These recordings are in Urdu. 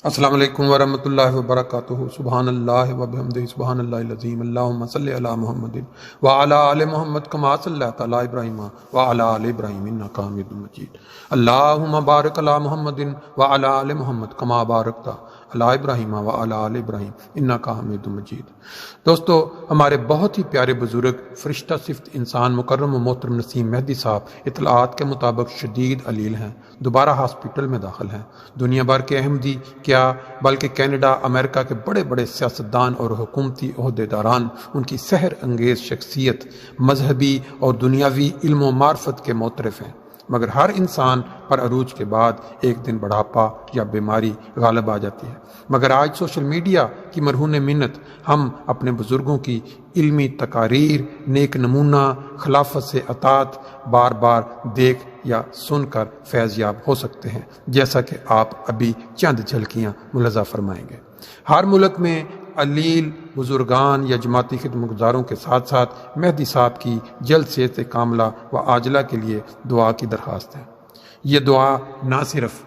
السلام علیکم ورحمۃ اللہ وبرکاتہ۔ سبحان اللہ وبحمدہ، سبحان اللہ العظیم۔ اللہم صلی علی محمد وعلی آل محمد کما صلیت علی ابراہیم وعلی آل ابراہیم انک حمید مجید۔ اللہم بارک علی محمد وعلی آل محمد کما بارکت علی ابراہیم وعلی آل ابراہیم انک حمید مجید۔ دوستو، ہمارے بہت ہی پیارے بزرگ فرشتہ صفت انسان مکرم و محترم نسیم مہدی صاحب اطلاعات کے مطابق شدید علیل ہیں، دوبارہ ہاسپٹل میں داخل ہیں۔ دنیا بھر کے احمدی کیا بلکہ کینیڈا، امریکہ کے بڑے بڑے سیاستدان اور حکومتی عہدیداران ان کی سحر انگیز شخصیت، مذہبی اور دنیاوی علم و معرفت کے معترف ہیں، مگر ہر انسان پر عروج کے بعد ایک دن بڑھاپا یا بیماری غالب آ جاتی ہے۔ مگر آج سوشل میڈیا کی مرہون منت ہم اپنے بزرگوں کی علمی تقاریر، نیک نمونہ، خلافت سے اطاعت بار بار دیکھ یا سن کر فیض یاب ہو سکتے ہیں، جیسا کہ آپ ابھی چند جھلکیاں ملاحظہ فرمائیں گے۔ ہر ملک میں علیل بزرگان یا جماعتی خدمت گزاروں کے ساتھ ساتھ مہدی صاحب کی جلد صحت کاملہ و عاجلہ کے لیے دعا کی درخواست ہے۔ یہ دعا نہ صرف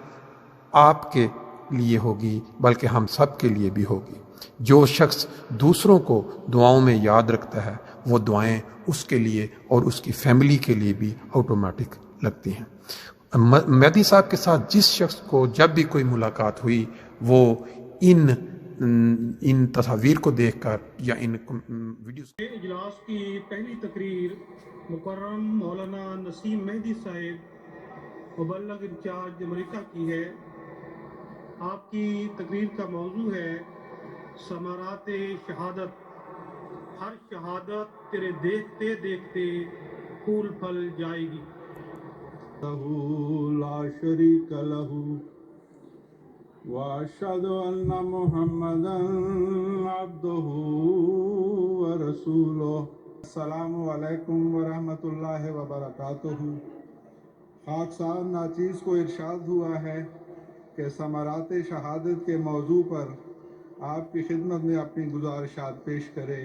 آپ کے لیے ہوگی بلکہ ہم سب کے لیے بھی ہوگی۔ جو شخص دوسروں کو دعاؤں میں یاد رکھتا ہے وہ دعائیں اس کے لیے اور اس کی فیملی کے لیے بھی آٹومیٹک لگتی ہیں۔ مہدی صاحب کے ساتھ جس شخص کو جب بھی کوئی ملاقات ہوئی وہ ان تصاویر کو دیکھ کر یا ان ویڈیوز اجلاس کی پہلی تقریر مکرم مولانا نسیم مہدی صاحب مبلغ انچارج امریکہ کی ہے۔ آپ کی تقریر کا موضوع ہے ثمرات شہادت۔ ہر شہادت تیرے دیکھتے دیکھتے پھول پھل جائے گی۔ لا شریک لہ واشہد ان محمدا عبدہ ورسولہ۔ السلام علیکم ورحمۃ اللہ وبرکاتہ۔ خاکسار ناچیز کو ارشاد ہوا ہے کہ ثمرات شہادت کے موضوع پر آپ کی خدمت میں اپنی گزارشات پیش کرے۔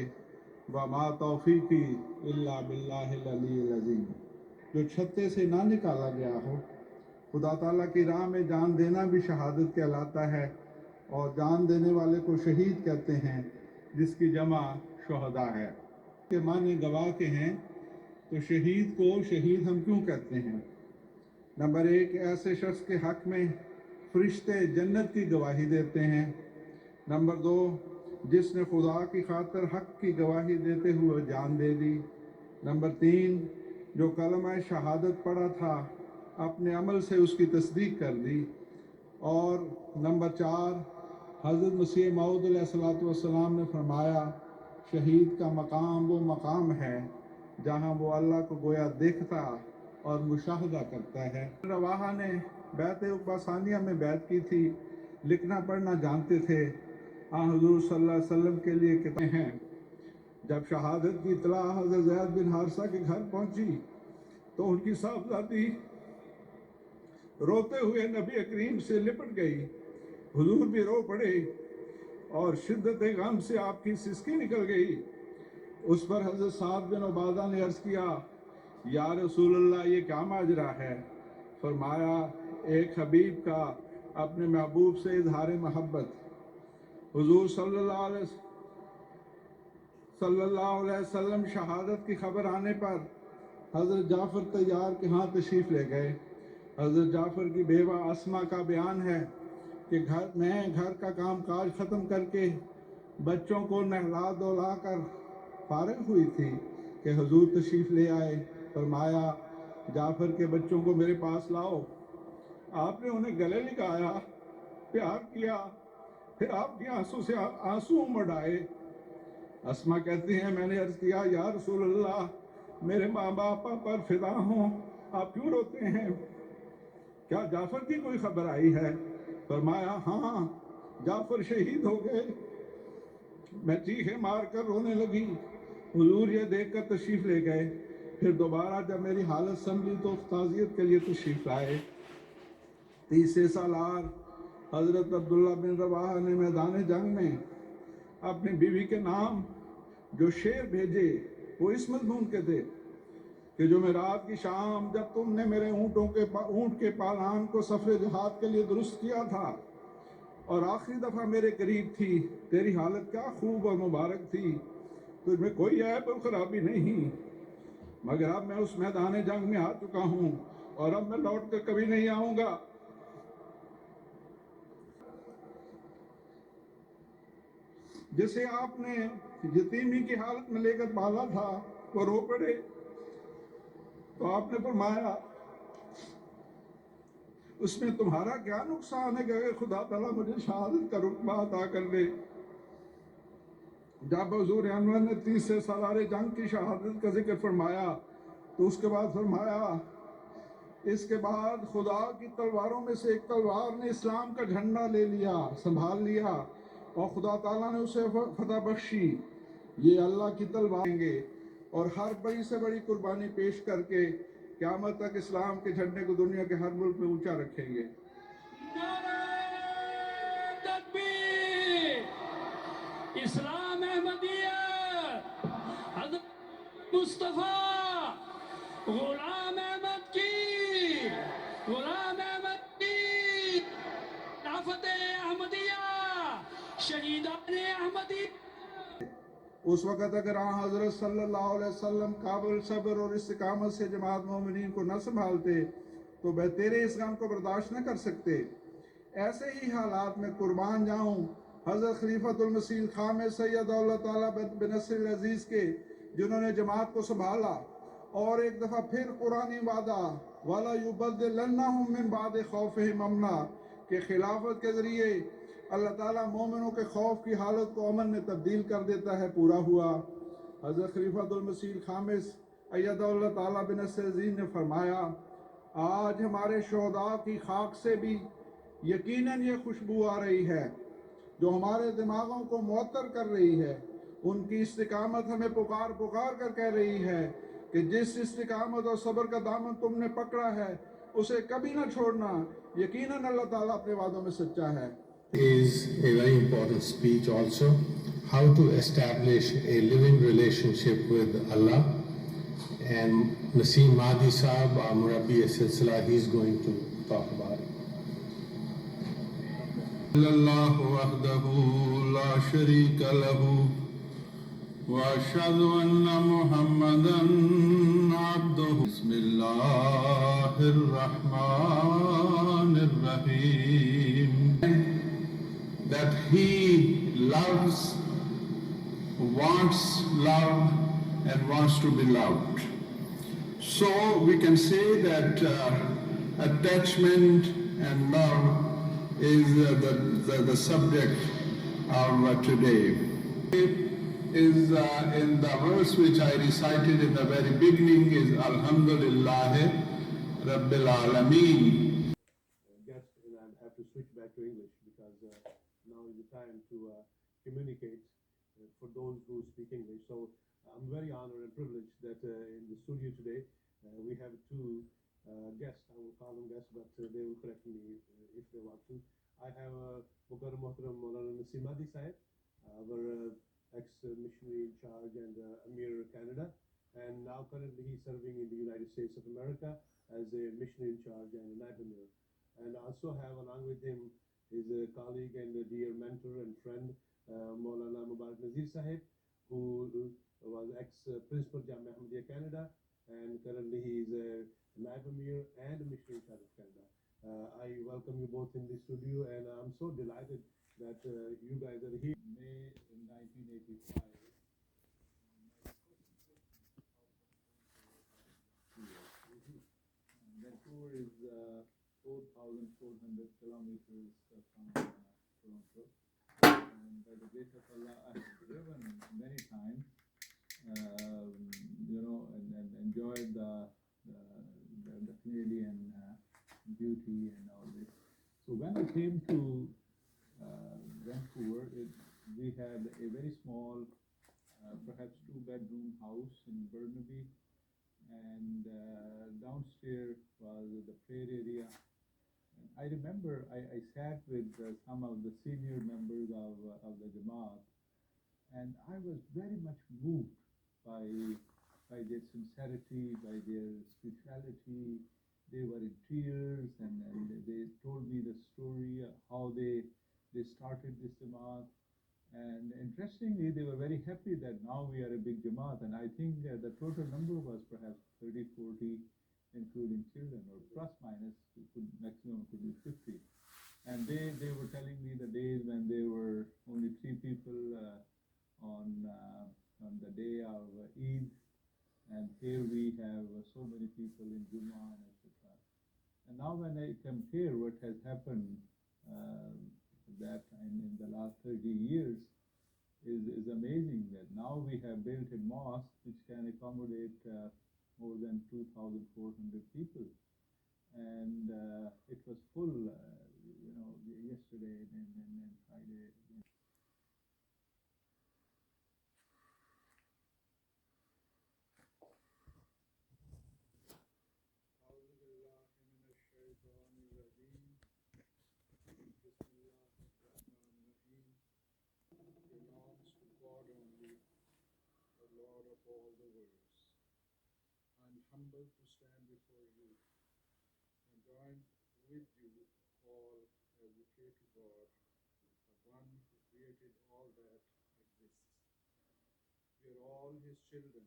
وما توفیقی الا باللہ العلی العظیم۔ جو چھتے سے نہ نکالا گیا ہو، خدا تعالیٰ کی راہ میں جان دینا بھی شہادت کہلاتا ہے، اور جان دینے والے کو شہید کہتے ہیں، جس کی جمع شہداء ہے۔ کے معنی گواہ کے ہیں، تو شہید کو شہید ہم کیوں کہتے ہیں؟ نمبر ایک، ایسے شخص کے حق میں فرشتے جنت کی گواہی دیتے ہیں۔ نمبر دو، جس نے خدا کی خاطر حق کی گواہی دیتے ہوئے جان دے دی۔ نمبر تین، جو کلمہ شہادت پڑھا تھا اپنے عمل سے اس کی تصدیق کر دی۔ اور نمبر چار، حضرت مسیح موعود علیہ السلام نے فرمایا شہید کا مقام وہ مقام ہے جہاں وہ اللہ کو گویا دیکھتا اور مشاہدہ کرتا ہے۔ رواحہ نے بیعت عقبہ ثانیہ میں بیعت کی تھی، لکھنا پڑھنا جانتے تھے۔ حضور صلی اللہ علیہ وسلم کے لیے کتنے ہیں۔ جب شہادت کی اطلاع حضرت زید بن حارثہ کے گھر پہنچی تو ان کی صاحبزادی روتے ہوئے نبی کریم سے لپٹ گئی۔ حضور بھی رو پڑے اور شدت غم سے آپ کی سسکی نکل گئی۔ اس پر حضرت صاحب بن عبادہ نے عرض کیا یا رسول اللہ یہ کیا ماجرا ہے؟ فرمایا ایک حبیب کا اپنے محبوب سے اظہار محبت۔ حضور صلی اللہ علیہ وسلم شہادت کی خبر آنے پر حضرت جعفر طیار کے ہاں تشریف لے گئے۔ حضرت جعفر کی بیوہ اسما کا بیان ہے کہ گھر کا کام کاج ختم کر کے بچوں کو نہلا دھلا کر فارغ ہوئی تھی کہ حضور تشریف لے آئے۔ فرمایا جعفر کے بچوں کو میرے پاس لاؤ۔ آپ نے انہیں گلے لگایا، پیار کیا، پھر آپ کی آنسو سے آنسو امڑ آئے۔ اسما کہتی ہیں میں نے عرض کیا یا رسول اللہ میرے ماں باپ پر فدا ہوں، آپ کیوں روتے ہیں؟ کیا جعفر کی کوئی خبر آئی ہے؟ فرمایا ہاں جعفر شہید ہو گئے۔ میں چیخیں مار کر رونے لگی۔ حضور یہ دیکھ کر تشریف لے گئے۔ پھر دوبارہ جب میری حالت سنبھلی تو تعزیت کے لیے تشریف لائے۔ تیسرے سالار حضرت عبداللہ بن رواحہ نے میدان جنگ میں اپنی بیوی کے نام جو شعر بھیجے وہ اس مضمون کے تھے کہ جو میں رات کی شام جب تم نے میرے اونٹ کے پالان کو سفر جہاد کے لیے درست کیا تھا اور آخری دفعہ میرے قریب تھی، تیری حالت کیا خوب اور مبارک تھی، تجھ میں کوئی عیب اور خرابی نہیں، مگر اب میں اس میدان جنگ میں آ چکا ہوں اور اب میں لوٹ کر کبھی نہیں آؤں گا۔ جسے آپ نے یتیمی کی حالت میں لے کر پالا تھا وہ رو پڑے تو آپ نے فرمایا اس میں تمہارا کیا نقصان ہے کہ اگر خدا تعالیٰ مجھے شہادت کا رتبہ عطا کر دے۔ جب حضور انور نے 30 سالار جنگ کی شہادت کا ذکر فرمایا تو اس کے بعد فرمایا اس کے بعد خدا کی تلواروں میں سے ایک تلوار نے اسلام کا جھنڈا لے لیا، سنبھال لیا، اور خدا تعالیٰ نے اسے فتح بخشی۔ یہ اللہ کی تلوار دیں گے اور ہر بڑی سے بڑی قربانی پیش کر کے قیامت تک اسلام کے جھنڈے کو دنیا کے ہر ملک میں اونچا رکھیں گے۔ نعرہ تکبیر! اسلام احمدیت حضرت مصطفیٰ غلام احمد کی، غلام احمد کی خلافت احمدیہ، شہیدان احمدیہ۔ اس وقت اگر آن حضرت صلی اللہ علیہ وسلم قابل صبر اور استقامت سے جماعت مومنین کو نہ سنبھالتے تو میں تیرے اس غم کو برداشت نہ کر سکتے۔ ایسے ہی حالات میں قربان جاؤں حضرت خلیفۃ المسیح خامس سید اللہ تعالیٰ بن نصر العزیز کے، جنہوں نے جماعت کو سنبھالا اور ایک دفعہ پھر قرآنی وعدہ وَلَا يُبَدِّلَنَّهُم مِّن بَعْدِ خَوْفِهِمْ أَمْنًا کہ خلافت کے ذریعے اللہ تعالیٰ مومنوں کے خوف کی حالت کو امن میں تبدیل کر دیتا ہے، پورا ہوا۔ حضرت خلیفۃ المسیح خامس ایدہ اللہ تعالیٰ بن نصر العزیز نے فرمایا آج ہمارے شہداء کی خاک سے بھی یقیناً یہ خوشبو آ رہی ہے جو ہمارے دماغوں کو معطر کر رہی ہے۔ ان کی استقامت ہمیں پکار پکار کر کہہ رہی ہے کہ جس استقامت اور صبر کا دامن تم نے پکڑا ہے اسے کبھی نہ چھوڑنا، یقیناً اللہ تعالیٰ اپنے وعدوں میں سچا ہے۔ Is a very important speech also, how to establish a living relationship with Allah. And Naseem Mahdi Sb, our Murabbi Silsila, he's going to talk about it. اللہ وحدہ لا شریک لہ واشہد ان محمدا عبدہ بسم اللہ الرحمن الرحیم that he loves, wants love and wants to be loved. So we can say that attachment and love is the subject of today. Is in the verse which I recited in the very beginning is Alhamdulillah Rabbil Alameen. Guest, and I have to switch back to English because now is the time to communicate for those who speak English. So I'm very honored and privileged that in the studio today we have two guests. I will call them guests, but they will correct me if they want to. I have Mukarram Muhtaram Maulana Naseem Mahdi Sb, our ex-missionary in charge and Amir Canada, and now currently he's serving in the United States of America as a missionary in charge and a Naib Amir. And I also have along with him his colleague and a dear mentor and friend Maulana Mublagh Sahib, who was ex-principal Jamia Ahmadiyya Canada, and currently he is a Naib Amir and a missionary in charge of Canada. I welcome you both in the studio, and I'm so delighted that you guys are here. May 1985. That tour is 4,400 kilometers from Toronto. And by the grace of Allah, I have driven many times, and enjoyed the Canadian beauty and all this. So when I came to Vancouver, we had a very small, perhaps 2-bedroom house in Burnaby, and downstairs was the prayer area. And I remember I sat with some of the senior members of the Jamaat, and I was very much moved by their sincerity, by their spirituality. They were in tears, and they told me the story of how they they started this Jamaat. And interestingly, they were very happy that now we are a big Jamaat. And I think the total number was perhaps 30, 40, including children, or plus minus, maximum could be 50. And they were telling me the days when there were only 3 people on the day of Eid, and here we have so many people in Jummah and etc. And now when I compare what has happened that in the last 30 years is amazing, that now we have built a mosque which can accommodate more than 2,400 people. And it was full, yesterday and Friday. Belongs to God only, the Lord of all the worlds. I'm humbled to stand before you and join with you all as we pray to God, the one who created all that exists. We are all his children.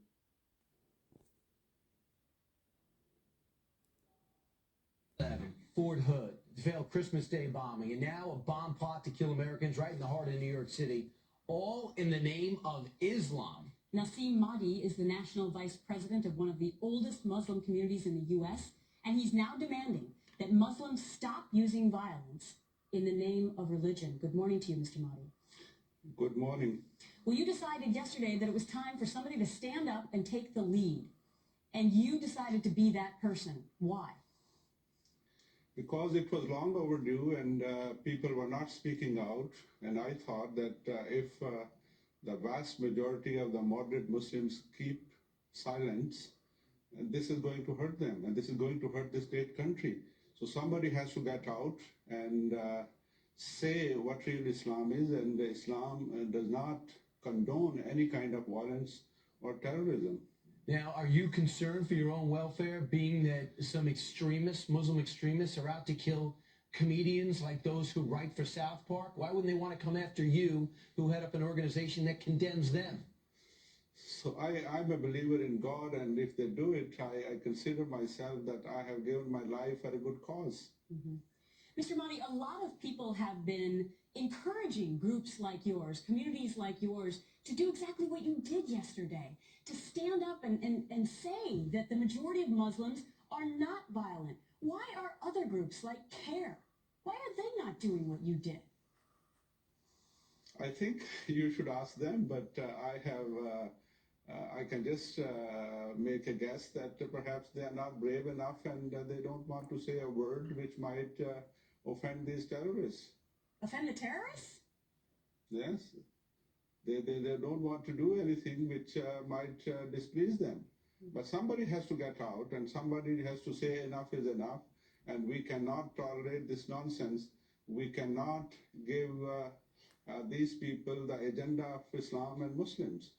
Fort Hood, failed Christmas Day bombing, and now a bomb plot to kill Americans right in the heart of New York City, all in the name of Islam. Naseem Mahdi is the national vice president of one of the oldest Muslim communities in the U.S., and he's now demanding that Muslims stop using violence in the name of religion. Good morning to you, Mr. Mahdi. Good morning. Well, you decided yesterday that it was time for somebody to stand up and take the lead, and you decided to be that person. Why? Because it was long overdue and people were not speaking out, and I thought that if the vast majority of the moderate Muslims keep silence, this is going to hurt them, and this is going to hurt this great country. So somebody has to get out and say what real Islam is, and Islam does not condone any kind of violence or terrorism. Now, are you concerned for your own welfare, being that some extremists, Muslim extremists, are out to kill comedians like those who write for South Park? Why wouldn't they want to come after you, who head up an organization that condemns them? So I'm a believer in God, and if they do it, I consider myself that I have given my life for a good cause. Mm-hmm. Mr. Mahdi, a lot of people have been encouraging groups like yours, communities like yours, to do exactly what you did yesterday, to stand up and say that the majority of Muslims are not violent. Why are other groups like CARE, why are they not doing what you did? I think you should ask them, but I can just make a guess that perhaps they are not brave enough and they don't want to say a word which might offend these terrorists. Offend the terrorists? Yes. They don't want to do anything which might displease them. But somebody has to get out, and somebody has to say enough is enough, and we cannot tolerate this nonsense. We cannot give these people the agenda of Islam and Muslims.